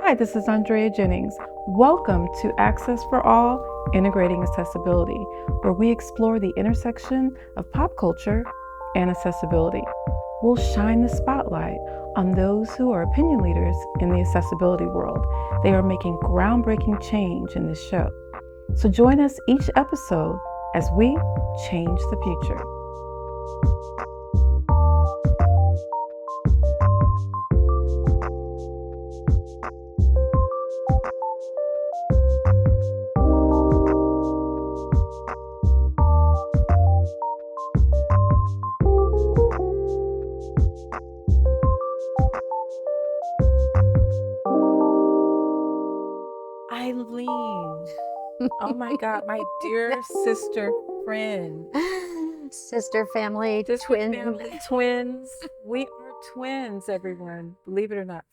Hi, this is Andrea Jennings. Welcome to Access for All, Integrating Accessibility, where we explore the intersection of pop culture and accessibility. We'll shine the spotlight on those who are opinion leaders in the accessibility world. They are making groundbreaking change in this show. So join us each episode as we change the future. Eileen, oh my God, my dear sister friend. Sister family, twins. We are twins, everyone. Believe it or not.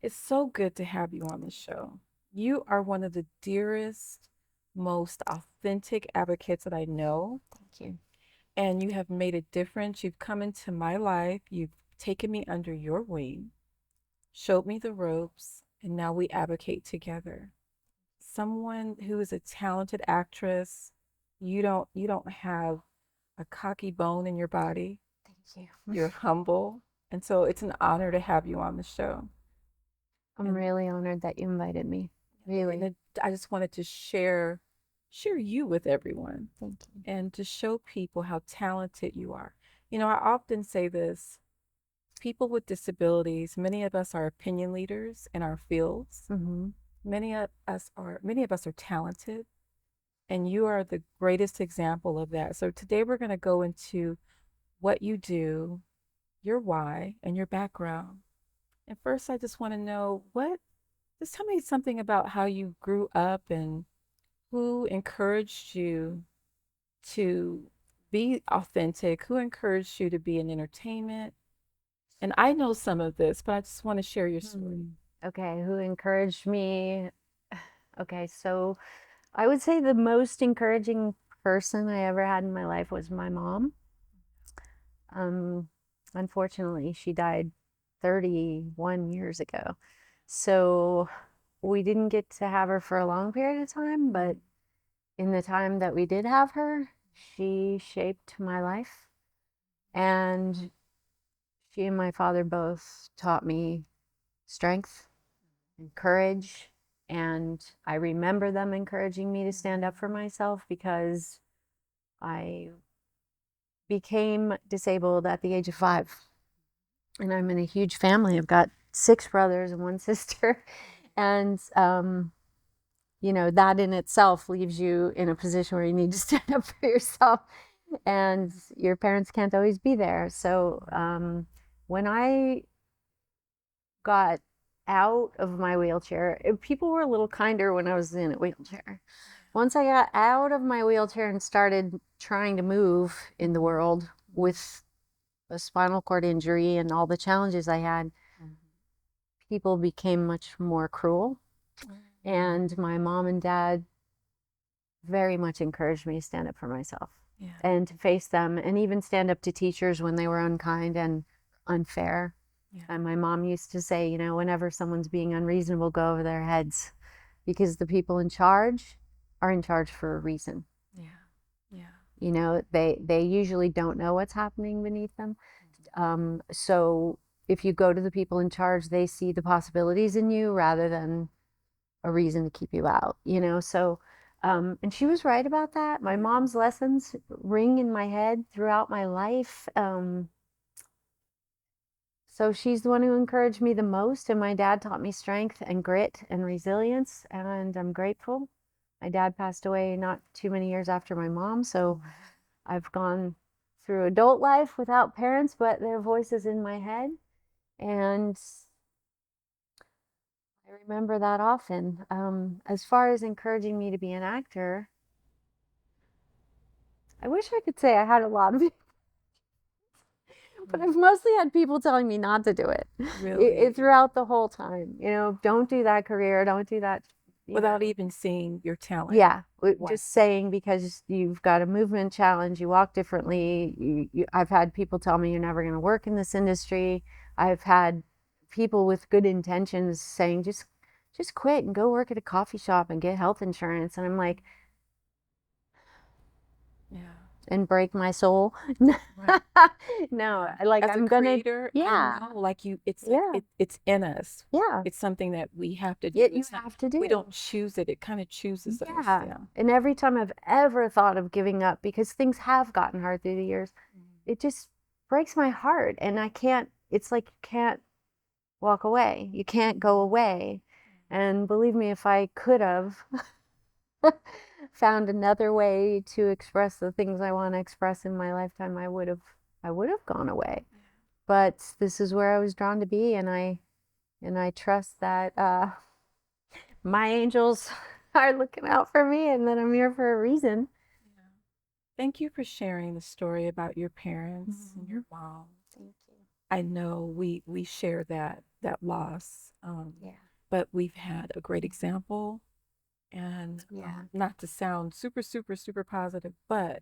It's so good to have you on the show. You are one of the dearest, most authentic advocates that I know. Thank you. And you have made a difference. You've come into my life. You've taken me under your wing, showed me the ropes, and now we advocate together. Someone who is a talented actress. You don't have a cocky bone in your body. Thank you. You're humble. And so it's an honor to have you on the show. I'm really honored that you invited me. Really. And I just wanted to share you with everyone. Thank you. And to show people how talented you are. You know, I often say this, people with disabilities, many of us are opinion leaders in our fields. Mm-hmm. Many of us are talented. And you are the greatest example of that. So today we're going to go into what you do, your why, and your background. And first, I just want to know just tell me something about how you grew up and who encouraged you to be authentic, who encouraged you to be in entertainment. And I know some of this, but I just want to share your story. Okay, who encouraged me? Okay, so I would say the most encouraging person I ever had in my life was my mom. Unfortunately, she died 31 years ago. So we didn't get to have her for a long period of time, but in the time that we did have her, she shaped my life. And she and my father both taught me strength and courage. And I remember them encouraging me to stand up for myself because I became disabled at the age of 5. And I'm in a huge family. I've got 6 brothers and 1 sister. And, that in itself leaves you in a position where you need to stand up for yourself. And your parents can't always be there. So when I got out of my wheelchair, people were a little kinder when I was in a wheelchair. Once I got out of my wheelchair and started trying to move in the world with a spinal cord injury and all the challenges I had, people became much more cruel. And my mom and dad very much encouraged me to stand up for myself and to face them, and even stand up to teachers when they were unkind and unfair. And my mom used to say, whenever someone's being unreasonable, go over their heads, because the people in charge are in charge for a reason. They usually don't know what's happening beneath them. So if you go to the people in charge, they see the possibilities in you rather than a reason to keep you out, So, and she was right about that. My mom's lessons ring in my head throughout my life. So she's the one who encouraged me the most, and my dad taught me strength and grit and resilience, and I'm grateful. My dad passed away not too many years after my mom, so I've gone through adult life without parents, but their voices in my head, and I remember that often. As far as encouraging me to be an actor, I wish I could say I had a lot of it. But I've mostly had people telling me not to do it. Really? Throughout the whole time. Don't do that career. Don't do that. Without even seeing your talent. Yeah. Just saying, because you've got a movement challenge, you walk differently. I've had people tell me you're never going to work in this industry. I've had people with good intentions saying, just just quit and go work at a coffee shop and get health insurance. And I'm like, Yeah. and break my soul. Right. No, Yeah. like As a I'm gonna, creator, I yeah, know like it's like yeah, it's in us. yeah. It's something that we have to do. You It's not have to we don't do. choose it. It kind of chooses us. Yeah. Yeah. And every time I've ever thought of giving up, because things have gotten hard through the years, Mm. it just breaks my heart. And I can't, it's like you can't walk away. You can't go away. And believe me, if I could have found another way to express the things I want to express in my lifetime, I would have gone away. But this is where I was drawn to be, and I trust that my angels are looking out for me, and that I'm here for a reason. Yeah. Thank you for sharing the story about your parents and Mm-hmm. your mom. Thank you. I know we share that loss, Yeah. but we've had a great example, and Yeah. not to sound super positive, but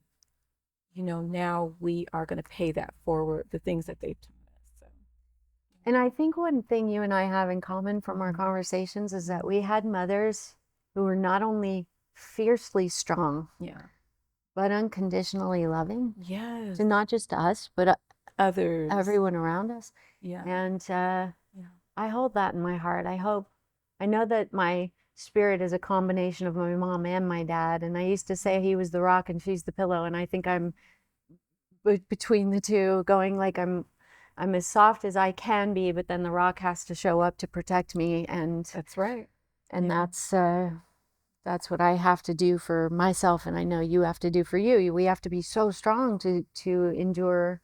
now we are going to pay that forward, the things that they've taught us. So, And I think one thing you and I have in common from our conversations is that we had mothers who were not only fiercely strong, yeah, but unconditionally loving yes, to not just us, but others, everyone around us. yeah, And yeah, I hold that in my heart. I know that my spirit is a combination of my mom and my dad. And I used to say he was the rock and she's the pillow. And I think I'm between the two, going like I'm as soft as I can be, but then the rock has to show up to protect me. that's right. And Yeah, that's what I have to do for myself. And I know you have to do for you. We have to be so strong to endure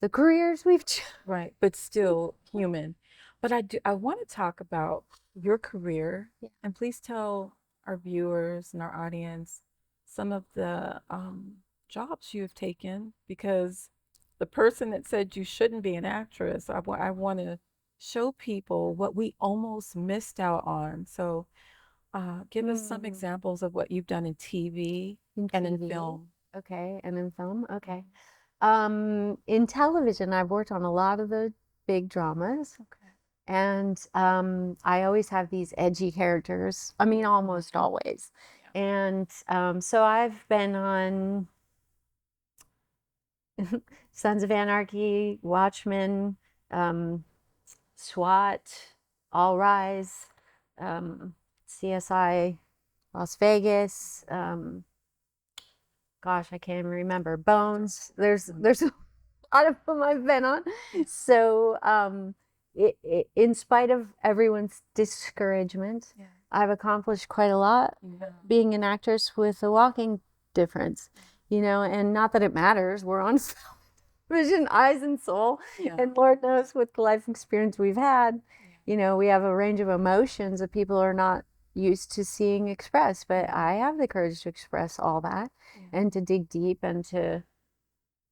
the careers we've right, but still human. But I want to talk about your career, yeah. and please tell our viewers and our audience some of the jobs you have taken, because the person that said you shouldn't be an actress, I want to show people what we almost missed out on. So, give us some Mm, examples of what you've done in TV in and in TV. film. Okay. And in film. Okay. In television, I've worked on a lot of the big dramas. Okay. And I always have these edgy characters. I mean, almost always. Yeah. And so I've been on Sons of Anarchy, Watchmen, um, SWAT, All Rise, CSI, Las Vegas. Gosh, I can't even remember. Bones. There's a lot of them I've been on. So in spite of everyone's discouragement, Yeah. I've accomplished quite a lot Yeah. being an actress with a walking difference, and not that it matters. We're on vision, eyes and soul, Yeah. and Lord knows with the life experience we've had, we have a range of emotions that people are not used to seeing expressed, but I have the courage to express all that and to dig deep and to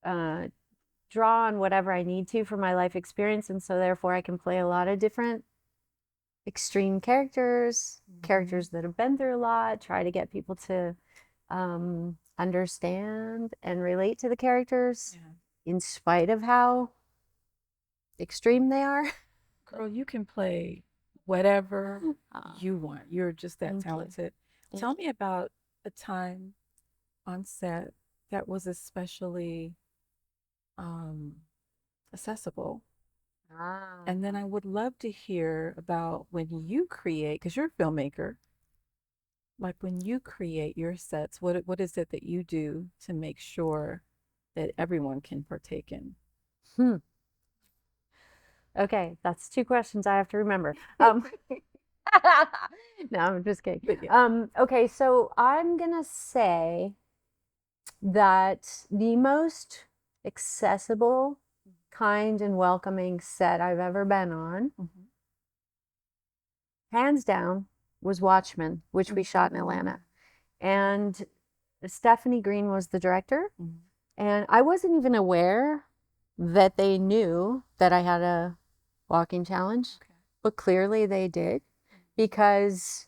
uh, draw on whatever I need to for my life experience. And so therefore I can play a lot of different extreme characters that have been through a lot, try to get people to understand and relate to the characters in spite of how extreme they are. Girl, you can play whatever Oh, you want. You're just that thank you. talented. Thank Tell me about a time on set that was especially um, accessible. you. Ah. And then I would love to hear about when you create, because you're a filmmaker, like when you create your sets, what is it that you do to make sure that everyone can partake in? Hmm. Okay, that's two questions I have to remember. No, I'm just kidding. But yeah. Okay, so I'm gonna say that the most accessible, kind, and welcoming set I've ever been on, Mhm. hands down, was Watchmen, which we shot in Atlanta. And Stephanie Green was the director. Mhm. And I wasn't even aware that they knew that I had a walking challenge, Okay. but clearly they did, because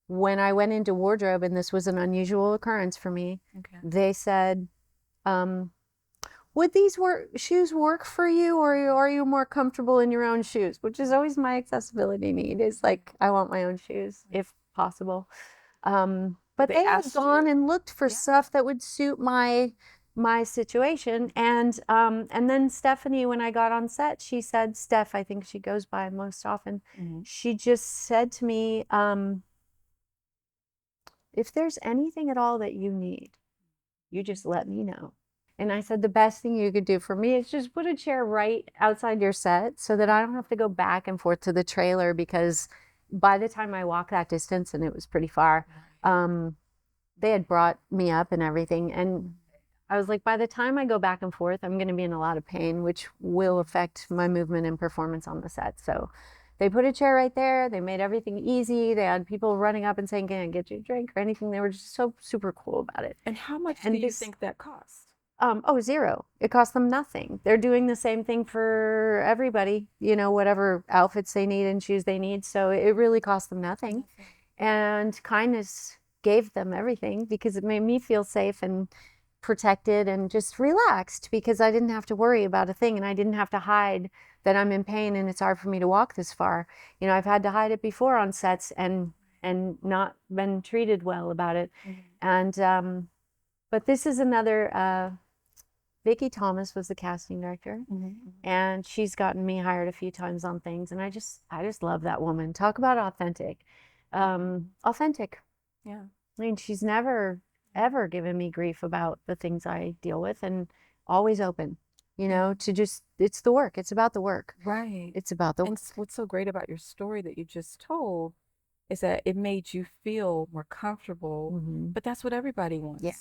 when I went into wardrobe, and this was an unusual occurrence for me, Okay. they said, um, would these shoes work for you, or are you more comfortable in your own shoes? Which is always my accessibility need, is like, I want my own shoes if possible. But they had gone and looked for stuff that would suit my situation. And then Stephanie, when I got on set, she said, Steph, I think she goes by most often, she just said to me, if there's anything at all that you need, you just let me know. And I said, the best thing you could do for me is just put a chair right outside your set so that I don't have to go back and forth to the trailer, because by the time I walked that distance, and it was pretty far, they had brought me up and everything. And I was like, by the time I go back and forth, I'm going to be in a lot of pain, which will affect my movement and performance on the set. So they put a chair right there. They made everything easy. They had people running up and saying, can I get you a drink or anything? They were just so super cool about it. And how much do you think that cost? Zero. It cost them nothing. They're doing the same thing for everybody, whatever outfits they need and shoes they need. So it really cost them nothing. And kindness gave them everything, because it made me feel safe and protected and just relaxed, because I didn't have to worry about a thing, and I didn't have to hide that I'm in pain and it's hard for me to walk this far. I've had to hide it before on sets and not been treated well about it. And but this is another, Vicki Thomas was the casting director, and she's gotten me hired a few times on things, and I just love that woman. Talk about authentic. Authentic. Yeah. I mean, she's never ever given me grief about the things I deal with, and always open, to just, it's the work. It's about the work. Right. It's about the work. And what's so great about your story that you just told is that it made you feel more comfortable, but that's what everybody wants. Yeah.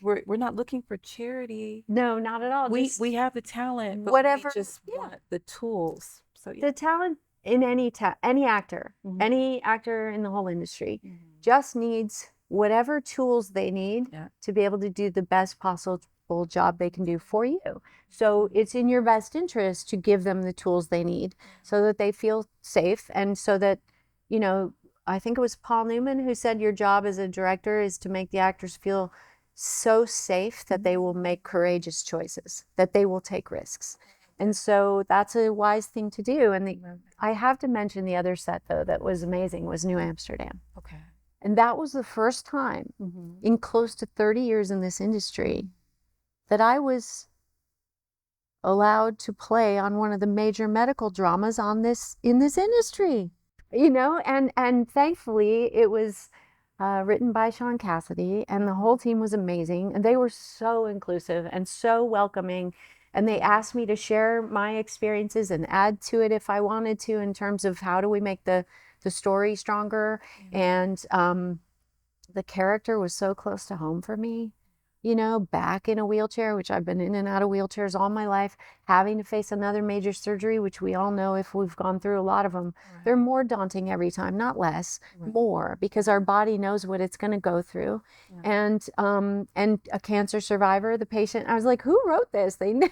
We're not looking for charity. No, not at all. We have the talent, but we just want the tools. So the talent in any actor, any actor in the whole industry, just needs whatever tools they need to be able to do the best possible job they can do for you. So it's in your best interest to give them the tools they need so that they feel safe, and so that, I think it was Paul Newman who said your job as a director is to make the actors feel so safe that they will make courageous choices, that they will take risks. And so that's a wise thing to do. And I have to mention the other set, though, that was amazing, was New Amsterdam. Okay. And that was the first time in close to 30 years in this industry that I was allowed to play on one of the major medical dramas in this industry, and thankfully it was written by Sean Cassidy, and the whole team was amazing, and they were so inclusive and so welcoming, and they asked me to share my experiences and add to it if I wanted to, in terms of how do we make the story stronger. And the character was so close to home for me, back in a wheelchair, which I've been in and out of wheelchairs all my life, having to face another major surgery, which we all know, if we've gone through a lot of them, they're more daunting every time, not less, more, because our body knows what it's going to go through. And a cancer survivor, the patient, I was like, who wrote this? They knew,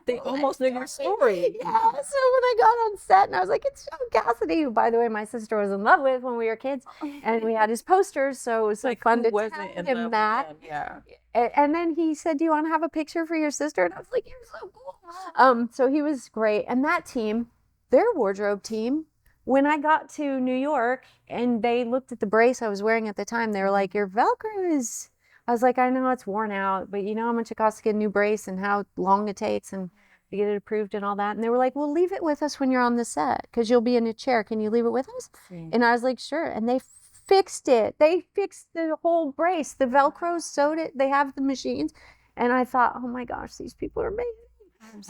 they almost knew your story. Yeah. So when I got on set, and I was like, it's Sean Cassidy, who, by the way, my sister was in love with when we were kids, and we had his posters, so it was so fun to tell him that. Yeah. And then he said, do you want to have a picture for your sister? And I was like, you're so cool. So he was great. And that team, their wardrobe team, when I got to New York and they looked at the brace I was wearing at the time, they were like, your Velcro is, I was like, I know it's worn out, but you know how much it costs to get a new brace and how long it takes and to get it approved and all that. And they were like, well, leave it with us when you're on the set, because you'll be in a chair. Can you leave it with us? And I was like, sure. And they fixed it. They fixed the whole brace. The Velcro sewed it. They have the machines. And I thought, oh my gosh, these people are amazing.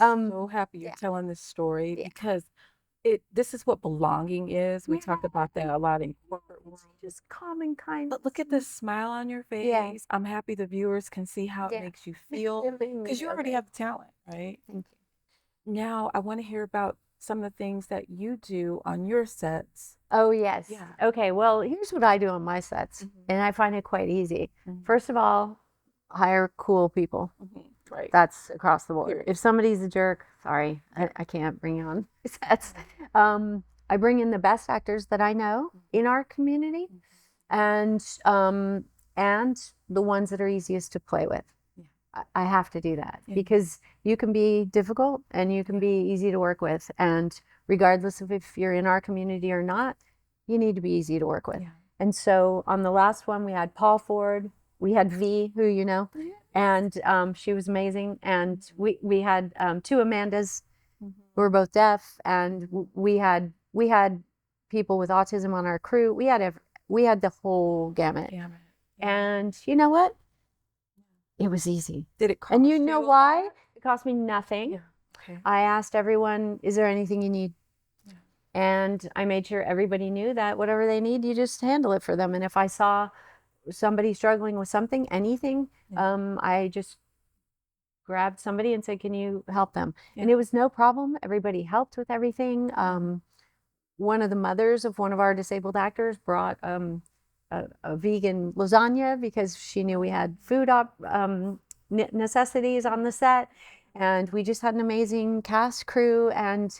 I'm so happy you're telling this story, because this is what belonging is. We talk about that a lot in corporate world. Just common kindness. But look at the smile on your face. I'm happy the viewers can see how it makes you feel, because you already have the talent, right? Thank you. Now I want to hear about some of the things that you do on your sets. Oh, yes. Yeah. Okay, well, here's what I do on my sets, and I find it quite easy. First of all, hire cool people. Right. That's across the board. If somebody's a jerk, sorry, I can't bring you on sets. I bring in the best actors that I know in our community, and the ones that are easiest to play with. I have to do that Yeah. because you can be difficult and you can be easy to work with. And regardless of if you're in our community or not, you need to be easy to work with. Yeah. And so on the last one, we had Paul Ford, we had V, who you know, Yeah. and she was amazing. And we had two Amandas Mhm. who were both deaf, and we had people with autism on our crew. We had the whole gamut. Yeah. And you know what? It was easy. Did it cost And you know a why? lot? It cost me nothing. Yeah. Okay. I asked everyone, is there anything you need? Yeah. And I made sure everybody knew that whatever they need, you just handle it for them. And if I saw somebody struggling with something, anything, Yeah. I just grabbed somebody and said, can you help them? Yeah. And it was no problem. Everybody helped with everything. One of the mothers of one of our disabled actors brought a vegan lasagna because she knew we had food necessities on the set. And we just had an amazing cast crew. And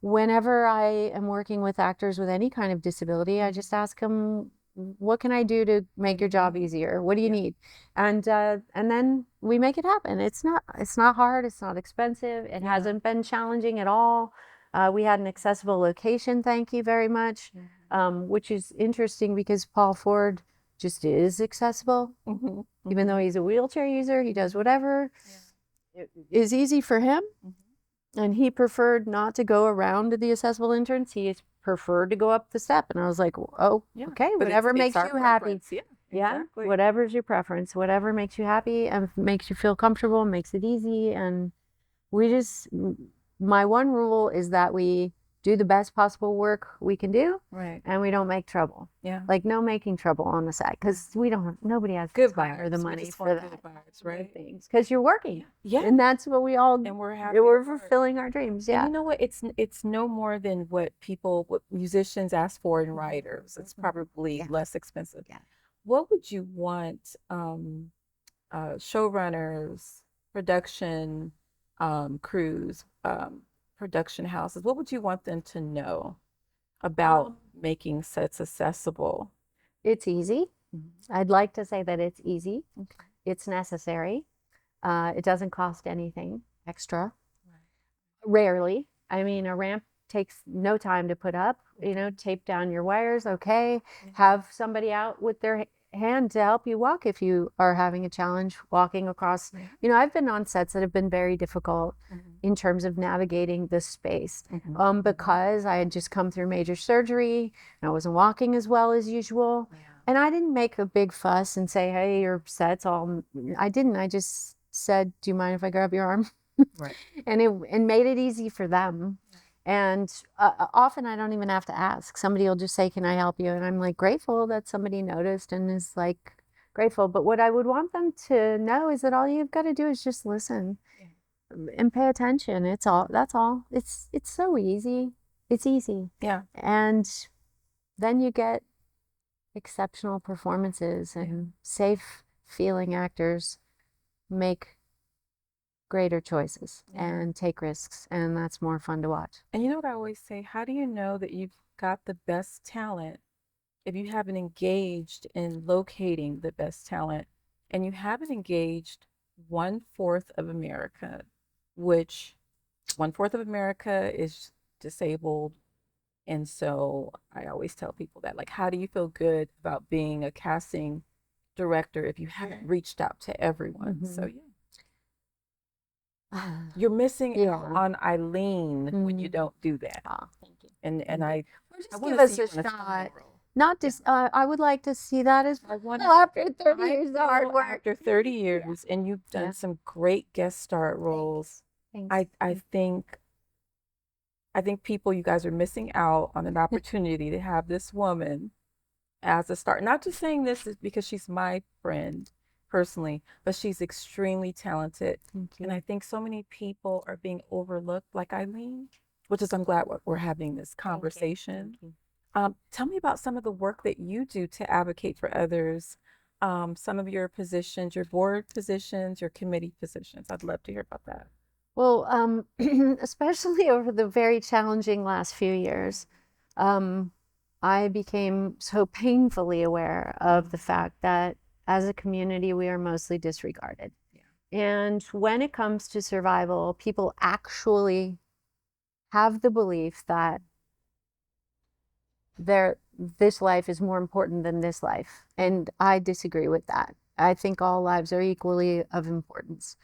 whenever I am working with actors with any kind of disability, I just ask them, what can I do to make your job easier? What do you need? And then we make it happen. It's not hard. It's not expensive. It hasn't been challenging at all. We had an accessible location, thank you very much, which is interesting because Paul Ford just is accessible. Even though he's a wheelchair user, he does whatever is easy for him. And he preferred not to go around to the accessible entrance. He preferred to go up the step. And I was like, oh, okay, whatever makes you happy. Yeah, exactly. Whatever's your preference, whatever makes you happy and makes you feel comfortable, makes it easy. And my one rule is that we do the best possible work we can do, Right. and we don't make trouble. Yeah. Like no making trouble on the set because nobody has Good the time or the vibes. We money just for want that. good vibes, right? Things because you're working. Yeah. And that's what we all And we're happy. we're to work. fulfilling our dreams. And Yeah. you know what? It's no more than what musicians ask for and writers. It's probably less expensive. Yeah. What would you want showrunners, production crews, production houses? What would you want them to know about making sets accessible? It's easy. I'd like to say that it's easy. Okay. It's necessary. It doesn't cost anything extra. Rarely. I mean, a ramp takes no time to put up. You know, tape down your wires. Okay. Have somebody out with their hand to help you walk if you are having a challenge walking across. You know, I've been on sets that have been very difficult in terms of navigating the space because I had just come through major surgery and I wasn't walking as well as usual. And I didn't make a big fuss and say, hey, your set's all. I didn't. I just said, do you mind if I grab your arm? Right. And made it easy for them. And often I don't even have to ask. Somebody will just say, can I help you? And I'm like grateful that somebody noticed and is like grateful. But what I would want them to know is that all you've got to do is just listen and pay attention. That's all. It's so easy. It's easy. Yeah. And then you get exceptional performances and safe feeling actors make greater choices and take risks, and that's more fun to watch. And you know what I always say? How do you know that you've got the best talent if you haven't engaged in locating the best talent and you haven't engaged 1/4 of America, which 1/4 of America is disabled. And so I always tell people that, like, how do you feel good about being a casting director if you haven't reached out to everyone? So yeah. You're missing out on Eileen when you don't do that. Thank you. And I Just want give to us see a you in a starring shot. role. Not just, I would like to see that as well after 30 years of hard work. After 30 years, and you've done some great guest star roles. Thanks. I think people, you guys are missing out on an opportunity to have this woman as a star. Not just saying this is because she's my friend personally, but she's extremely talented. And I think so many people are being overlooked, like Eileen, which is I'm glad we're having this conversation. Tell me about some of the work that you do to advocate for others, some of your positions, your board positions, your committee positions. I'd love to hear about that. Well, especially over the very challenging last few years, I became so painfully aware of the fact that as a community, we are mostly disregarded. And when it comes to survival, people actually have the belief that this life is more important than this life. And I disagree with that. I think all lives are equally of importance.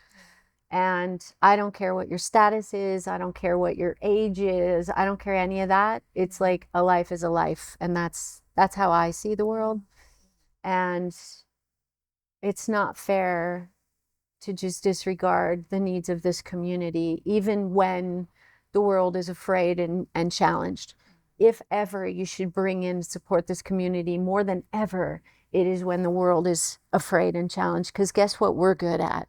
And I don't care what your status is. I don't care what your age is. I don't care any of that. It's like a life is a life. And that's how I see the world. And it's not fair to just disregard the needs of this community, even when the world is afraid and challenged. If ever you should bring in support this community more than ever, it is when the world is afraid and challenged. Because guess what we're good at?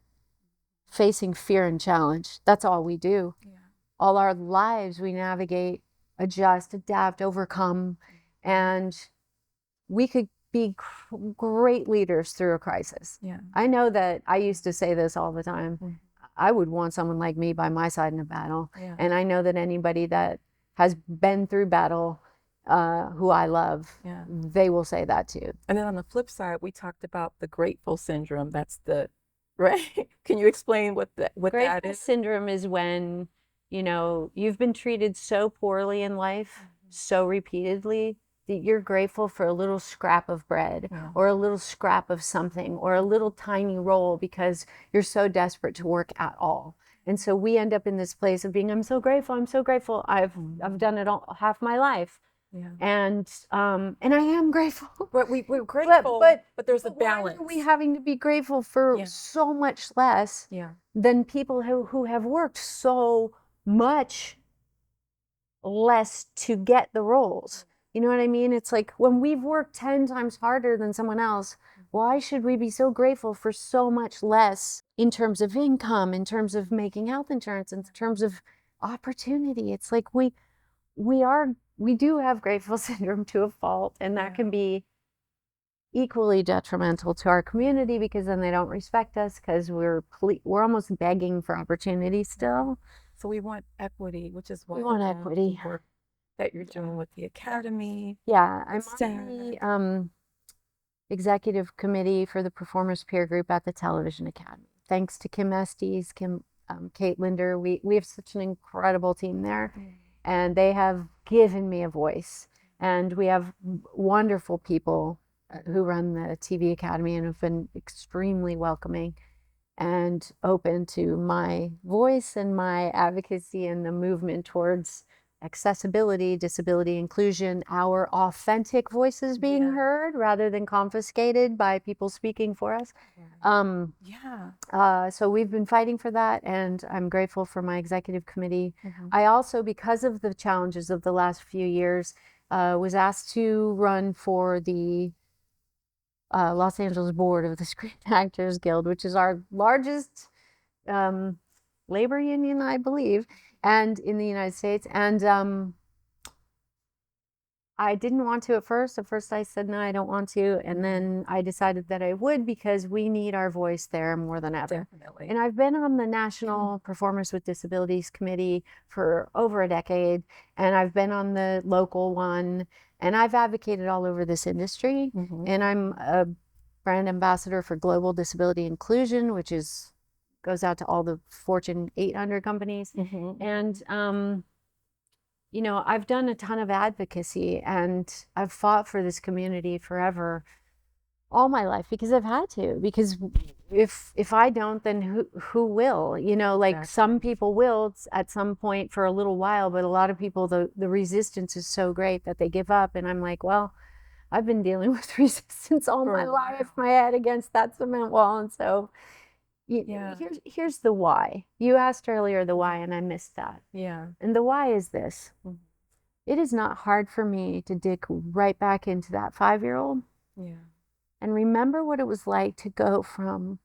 Facing fear and challenge. That's all we do. Yeah. All our lives we navigate, adjust, adapt, overcome, and we could be great leaders through a crisis. Yeah. I know that I used to say this all the time. Mm-hmm. I would want someone like me by my side in a battle. Yeah. And I know that anybody that has been through battle, who I love, yeah, they will say that too. And then on the flip side, we talked about the grateful syndrome. That's the, right? Can you explain what that is? Grateful syndrome is when, you've been treated so poorly in life, mm-hmm, so repeatedly, that you're grateful for a little scrap of bread, yeah, or a little scrap of something, or a little tiny roll, because you're so desperate to work at all. And so we end up in this place of being, I'm so grateful, I'm so grateful. I've done it all half my life. Yeah. And I am grateful. But we're grateful, but there's a balance. Why are we having to be grateful for, yeah, so much less, yeah, than people who have worked so much less to get the roles? You know what I mean? It's like when we've worked 10 times harder than someone else, why should we be so grateful for so much less in terms of income, in terms of making health insurance, in terms of opportunity? It's like we do have grateful syndrome to a fault, and that, yeah, can be equally detrimental to our community, because then they don't respect us, because we're almost begging for opportunity still. So we want equity, which is why we want equity. Work that you're doing with the academy. Yeah, I'm on the executive committee for the performers peer group at the Television Academy. Thanks to Kim Estes, Kate Linder, we have such an incredible team there, and they have given me a voice. And we have wonderful people who run the TV Academy and have been extremely welcoming and open to my voice and my advocacy and the movement towards accessibility, disability inclusion, our authentic voices being, yeah, heard rather than confiscated by people speaking for us. So we've been fighting for that, and I'm grateful for my executive committee. Mm-hmm. I also, because of the challenges of the last few years, was asked to run for the Los Angeles board of the Screen Actors Guild, which is our largest labor union, I believe, and in the United States. And I didn't want to at first. At first I said, no, I don't want to. And then I decided that I would, because we need our voice there more than ever. Definitely. And I've been on the National Performers with Disabilities Committee for over a decade. And I've been on the local one. And I've advocated all over this industry. Mm-hmm. And I'm a brand ambassador for Global Disability Inclusion, which goes out to all the Fortune 800 companies. Mm-hmm. And, I've done a ton of advocacy, and I've fought for this community forever, all my life, because I've had to, because if I don't, then who will? Exactly. Some people will at some point for a little while, but a lot of people, the resistance is so great that they give up. And I'm like, well, I've been dealing with resistance all my life, my head against that cement wall. And so here's the why. You asked earlier the why, and I missed that. Yeah. And the why is this. Mm-hmm. It is not hard for me to dig right back into that 5-year-old. Yeah. And remember what it was like to go from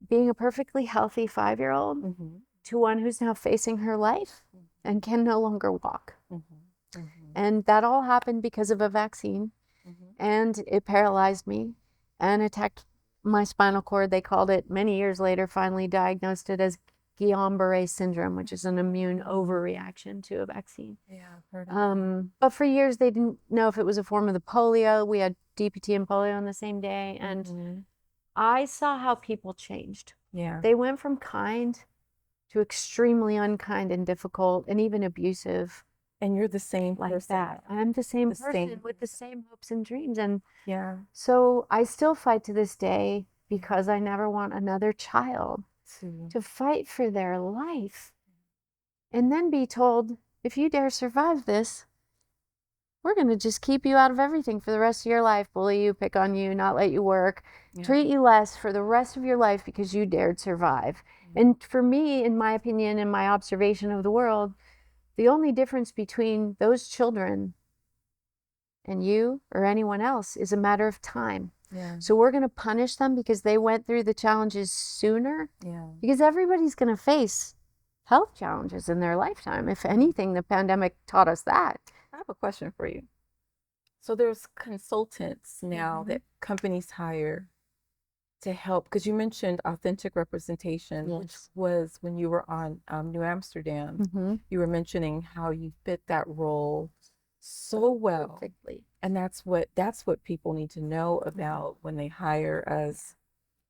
being a perfectly healthy 5-year-old, mm-hmm, to one who's now facing her life, mm-hmm, and can no longer walk. Mm-hmm. Mm-hmm. And that all happened because of a vaccine. Mm-hmm. And it paralyzed me and attacked my spinal cord. They called it, many years later, finally diagnosed it as Guillain-Barré syndrome, which is an immune overreaction to a vaccine. Yeah, I've heard of that. But for years, they didn't know if it was a form of the polio. We had DPT and polio on the same day. And mm-hmm, I saw how people changed. Yeah. They went from kind to extremely unkind and difficult and even abusive. And you're the same Like person. that. I'm the same The person same with the same hopes and dreams. And Yeah. so I still fight to this day because I never want another child to fight for their life and then be told, if you dare survive this, we're going to just keep you out of everything for the rest of your life, bully you, pick on you, not let you work, treat you less for the rest of your life because you dared survive. And for me, in my opinion, in my observation of the world, the only difference between those children and you or anyone else is a matter of time. Yeah. So we're going to punish them because they went through the challenges sooner. Yeah. Because everybody's going to face health challenges in their lifetime. If anything, the pandemic taught us that. I have a question for you. So there's consultants now that companies hire to help, because you mentioned authentic representation, which was when you were on New Amsterdam. You were mentioning how you fit that role so well. Perfectly. And that's what people need to know about when they hire us,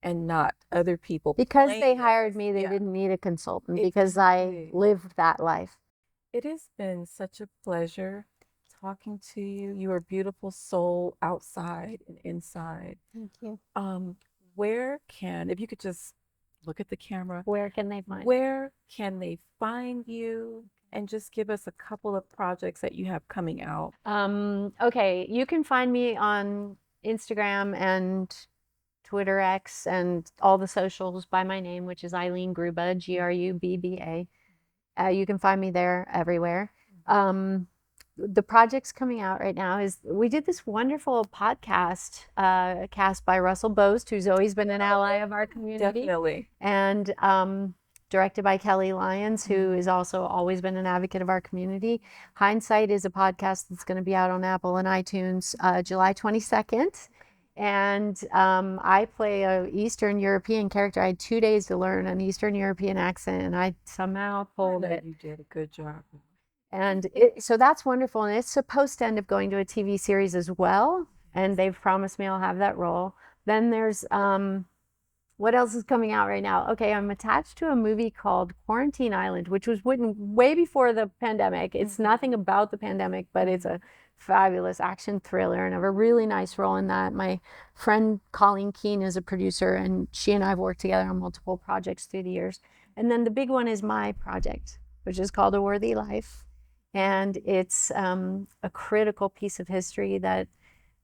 and not other people. Because they hired me, they didn't need a consultant because I lived that life. It has been such a pleasure talking to you. You are a beautiful soul outside and inside. Thank you. If you could just look at the camera, Where can they find where can they find you? And just give us a couple of projects that you have coming out. Okay, you can find me on Instagram and Twitter X and all the socials by my name, which is Eileen Grubba, Grubba. You can find me there everywhere. The project's coming out right now is we did this wonderful podcast cast by Russell Boast, who's always been an ally of our community. Definitely. And directed by Kelly Lyons, who has also always been an advocate of our community. Hindsight is a podcast that's going to be out on Apple and iTunes July 22nd. And I play an Eastern European character. I had 2 days to learn an Eastern European accent, and I somehow pulled it. You did a good job. And so that's wonderful. And it's supposed to end up going to a TV series as well. And they've promised me I'll have that role. Then there's, what else is coming out right now? Okay, I'm attached to a movie called Quarantine Island, which was written way before the pandemic. It's nothing about the pandemic, but it's a fabulous action thriller, and I have a really nice role in that. My friend Colleen Keene is a producer, and she and I have worked together on multiple projects through the years. And then the big one is my project, which is called A Worthy Life. And it's a critical piece of history that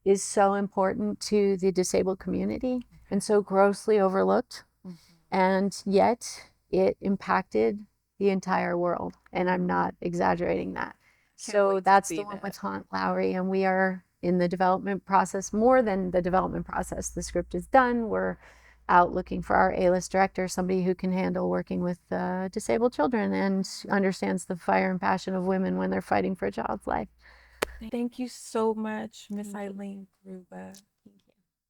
is so important to the disabled community and so grossly overlooked. And yet it impacted the entire world. And I'm not exaggerating that. So that's the one with Haunt Lowry, and we are in the development process, more than the development process. The script is done. We're out looking for our A-list director, somebody who can handle working with disabled children and understands the fire and passion of women when they're fighting for a child's life. Thank you so much, Miss Eileen Grubba.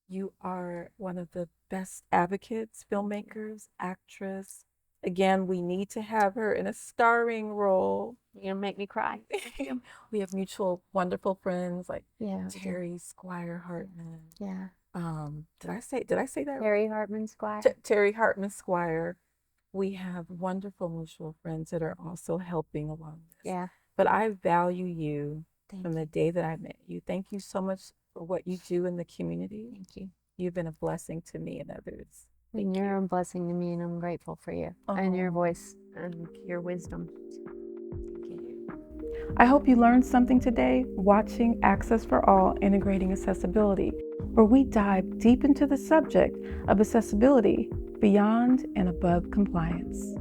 You are one of the best advocates, filmmakers, actress. Again, we need to have her in a starring role. You're gonna make me cry. We have mutual wonderful friends like Terry Squire Hartman. Did I say that? Terry Hartman Squire. Terry Hartman Squire. We have wonderful mutual friends that are also helping along this. But I value you from the day that I met you. Thank you so much for what you do in the community. Thank you. You've been a blessing to me and others. And you're a blessing to me, and I'm grateful for you and your voice and your wisdom. Thank you. I hope you learned something today watching Access for All Integrating Accessibility, where we dive deep into the subject of accessibility beyond and above compliance.